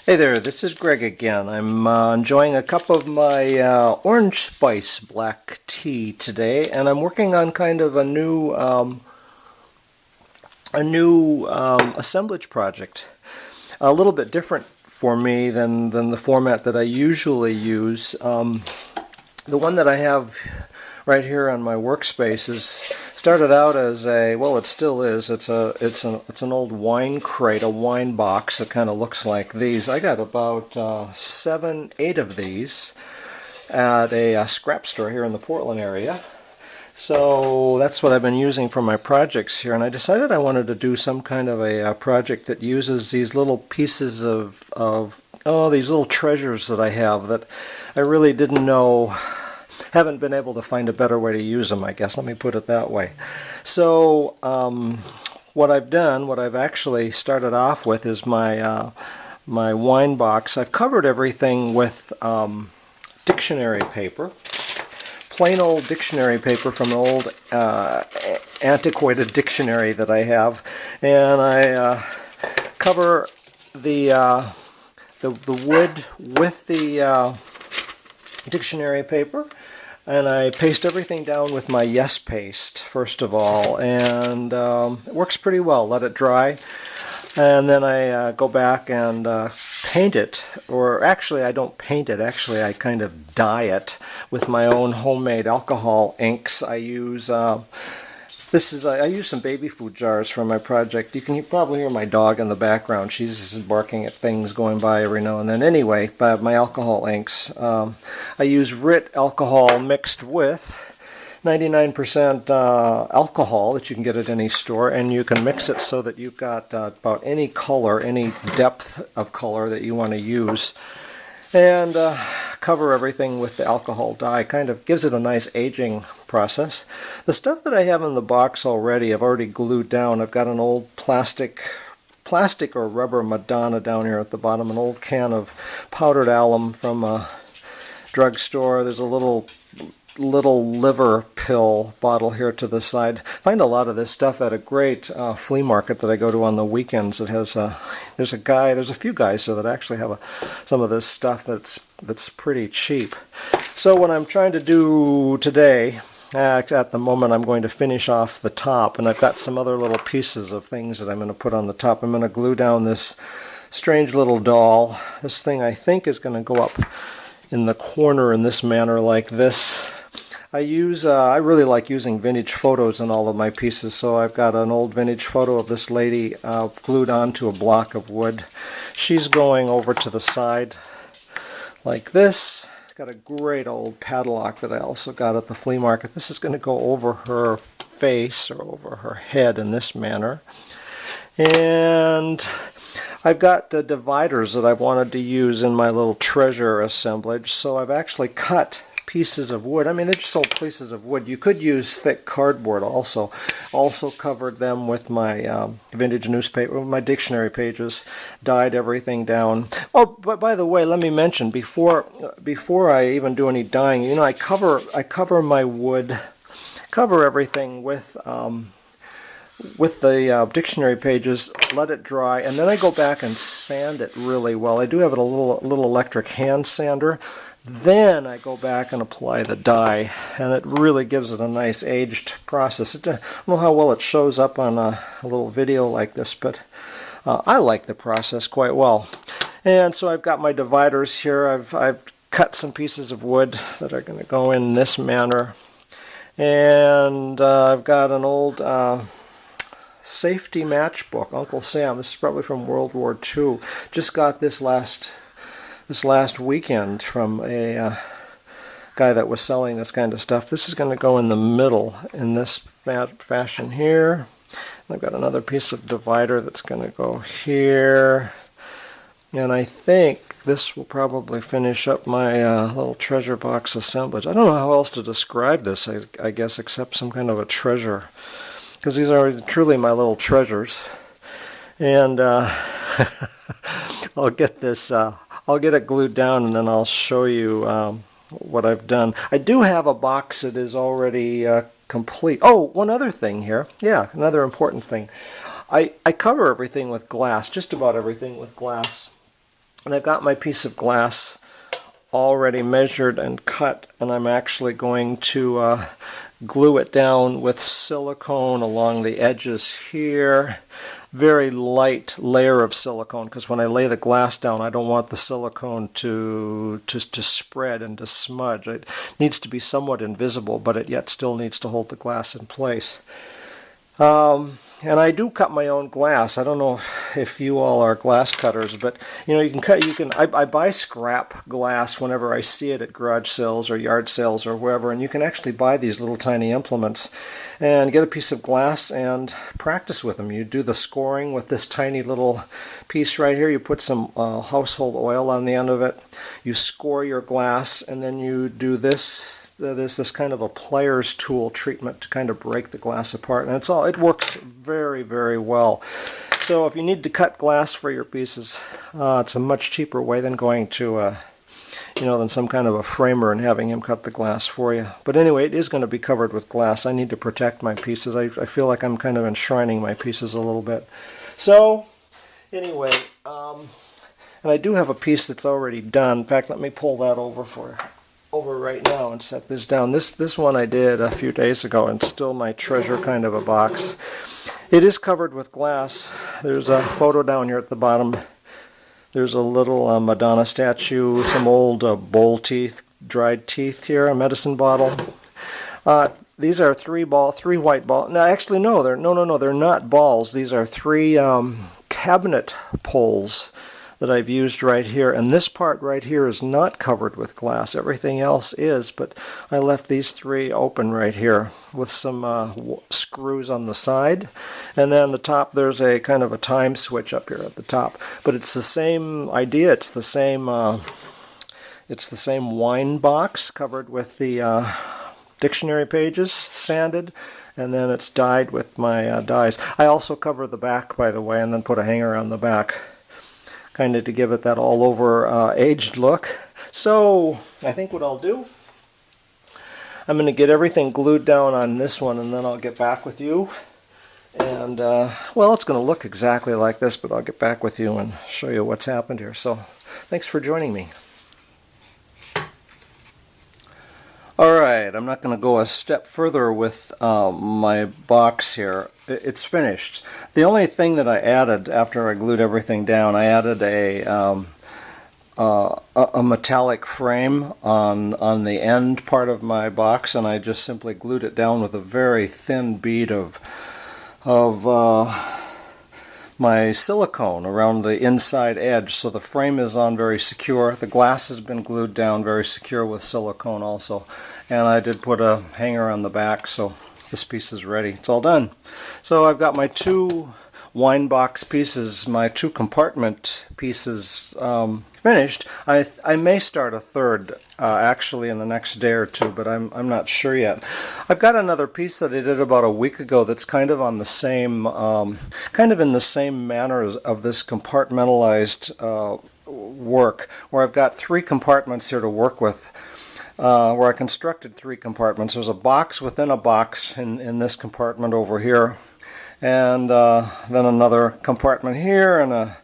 Hey there, this is Greg again. I'm enjoying a cup of my orange spice black tea today, and I'm working on kind of a new assemblage project. A little bit different for me than the format that I usually use. The one that I have right here on my workspace is started out as a, well, it still is. It's an old wine crate, a wine box that kind of looks like these. I got about 7, 8 of these at a scrap store here in the Portland area. So that's what I've been using for my projects here, and I decided I wanted to do some kind of a project that uses these little pieces of these little treasures that I have that I really didn't know, haven't been able to find a better way to use them, I guess. Let me put it that way. So what I've actually started off with is my my wine box. I've covered everything with dictionary paper. Plain old dictionary paper from an old antiquated dictionary that I have, and I cover the wood with the dictionary paper, and I paste everything down with my Yes paste first of all, and it works pretty well. Let it dry, and then I go back and paint it, or actually I don't paint it, actually I kind of dye it with my own homemade alcohol inks. I use I use some baby food jars for my project. You can probably hear my dog in the background. She's barking at things going by every now and then. Anyway, my alcohol inks. I use RIT alcohol mixed with 99% alcohol that you can get at any store, and you can mix it so that you've got about any color, any depth of color that you want to use, and cover everything with the alcohol dye. Kind of gives it a nice aging process. The stuff that I have in the box already, I've already glued down. I've got an old plastic or rubber Madonna down here at the bottom, an old can of powdered alum from a drugstore. There's a little liver pill bottle here to the side. I find a lot of this stuff at a great flea market that I go to on the weekends. It has there's a few guys there that actually have some of this stuff that's pretty cheap. So what I'm trying to do today, at the moment, I'm going to finish off the top, and I've got some other little pieces of things that I'm going to put on the top. I'm going to glue down this strange little doll. This thing I think is going to go up in the corner in this manner like this. I really like using vintage photos in all of my pieces, so I've got an old vintage photo of this lady glued onto a block of wood. She's going over to the side like this. Got a great old padlock that I also got at the flea market. This is going to go over her face or over her head in this manner. And I've got dividers that I've wanted to use in my little treasure assemblage, so I've actually cut pieces of wood. I mean, they're just old pieces of wood. You could use thick cardboard also. Also covered them with my vintage newspaper, my dictionary pages, dyed everything down. Oh, but by the way, let me mention, before I even do any dyeing, you know, I cover my wood, cover everything with the dictionary pages, let it dry, and then I go back and sand it really well. I do have a little electric hand sander. Then I go back and apply the dye, and it really gives it a nice aged process. I don't know how well it shows up on a little video like this, but I like the process quite well. And so I've got my dividers here. I've cut some pieces of wood that are going to go in this manner, and I've got an old safety matchbook, Uncle Sam. This is probably from World War II. Just got this last weekend from a guy that was selling this kind of stuff. This is going to go in the middle in this fashion here. And I've got another piece of divider that's going to go here. And I think this will probably finish up my little treasure box assemblage. I don't know how else to describe this, I guess, except some kind of a treasure, because these are truly my little treasures. And I'll get it glued down, and then I'll show you what I've done. I do have a box that is already complete. Oh, one other thing here. Yeah, another important thing. I cover everything with glass, just about everything with glass. And I've got my piece of glass already measured and cut, and I'm actually going to glue it down with silicone along the edges here. Very light layer of silicone, because when I lay the glass down, I don't want the silicone to spread and to smudge. It needs to be somewhat invisible, but it yet still needs to hold the glass in place. And I do cut my own glass. I don't know if you all are glass cutters, but you know, you can cut. I buy scrap glass whenever I see it at garage sales or yard sales or wherever, and you can actually buy these little tiny implements and get a piece of glass and practice with them. You do the scoring with this tiny little piece right here. You put some household oil on the end of it. You score your glass, and then you do this. There's this kind of a pliers tool treatment to kind of break the glass apart, and it works very, very well. So if you need to cut glass for your pieces, it's a much cheaper way than going to than some kind of a framer and having him cut the glass for you. But anyway, it is going to be covered with glass. I need to protect my pieces. I feel like I'm kind of enshrining my pieces a little bit. So anyway, and I do have a piece that's already done. In fact, let me pull that over right now and set this down. This one I did a few days ago, and still my treasure kind of a box. It is covered with glass. There's a photo down here at the bottom. There's a little Madonna statue, some old bull teeth, dried teeth here, a medicine bottle. These are three white balls. No, actually, no, they're not balls. These are three cabinet poles that I've used right here, and this part right here is not covered with glass. Everything else is, but I left these three open right here with some screws on the side, and then the top there's a kind of a time switch up here at the top. But it's the same idea. It's the same wine box covered with the dictionary pages, sanded, and then it's dyed with my dyes. I also cover the back, by the way, and then put a hanger on the back, kind of to give it that all over aged look. So I think what I'll do, I'm going to get everything glued down on this one, and then I'll get back with you. And well, it's going to look exactly like this, but I'll get back with you and show you what's happened here. So thanks for joining me. Alright, I'm not going to go a step further with my box here. It's finished. The only thing that I added after I glued everything down, I added a metallic frame on the end part of my box, and I just simply glued it down with a very thin bead of my silicone around the inside edge, so the frame is on very secure. The glass has been glued down very secure with silicone also, and I did put a hanger on the back, so this piece is ready. It's all done. So I've got my two wine box pieces, my two compartment pieces finished. I may start a third actually in the next day or two, but I'm not sure yet. I've got another piece that I did about a week ago that's kind of on the same kind of in the same manner of this compartmentalized work, where I've got three compartments here to work with. Where I constructed three compartments. There's a box within a box in this compartment over here, and then another compartment here, and an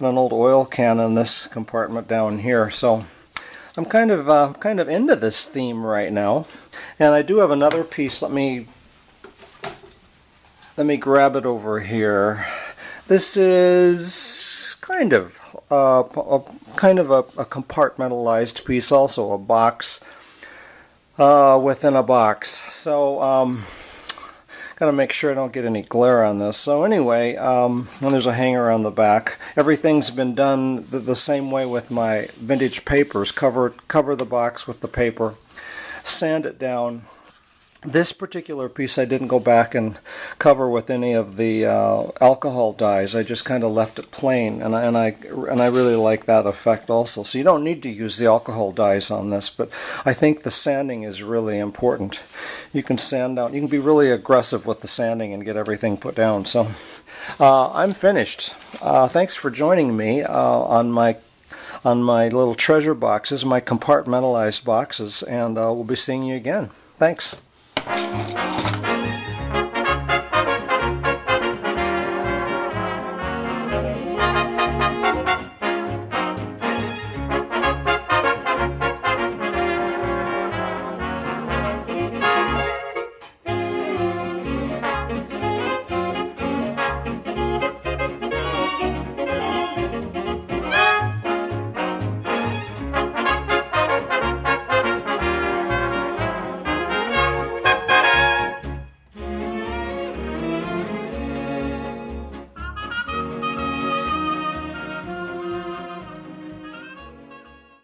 old oil can in this compartment down here. So I'm kind of into this theme right now, and I do have another piece. Let me grab it over here. This is kind of a compartmentalized piece, also a box within a box. So gotta make sure I don't get any glare on this. So anyway, and there's a hanger on the back. Everything's been done the same way with my vintage papers. Cover the box with the paper, sand it down. This particular piece I didn't go back and cover with any of the alcohol dyes. I just kind of left it plain, and I really like that effect also. So you don't need to use the alcohol dyes on this, but I think the sanding is really important. You can sand down. You can be really aggressive with the sanding and get everything put down. So I'm finished. Thanks for joining me on my little treasure boxes, my compartmentalized boxes, and we'll be seeing you again. Thanks.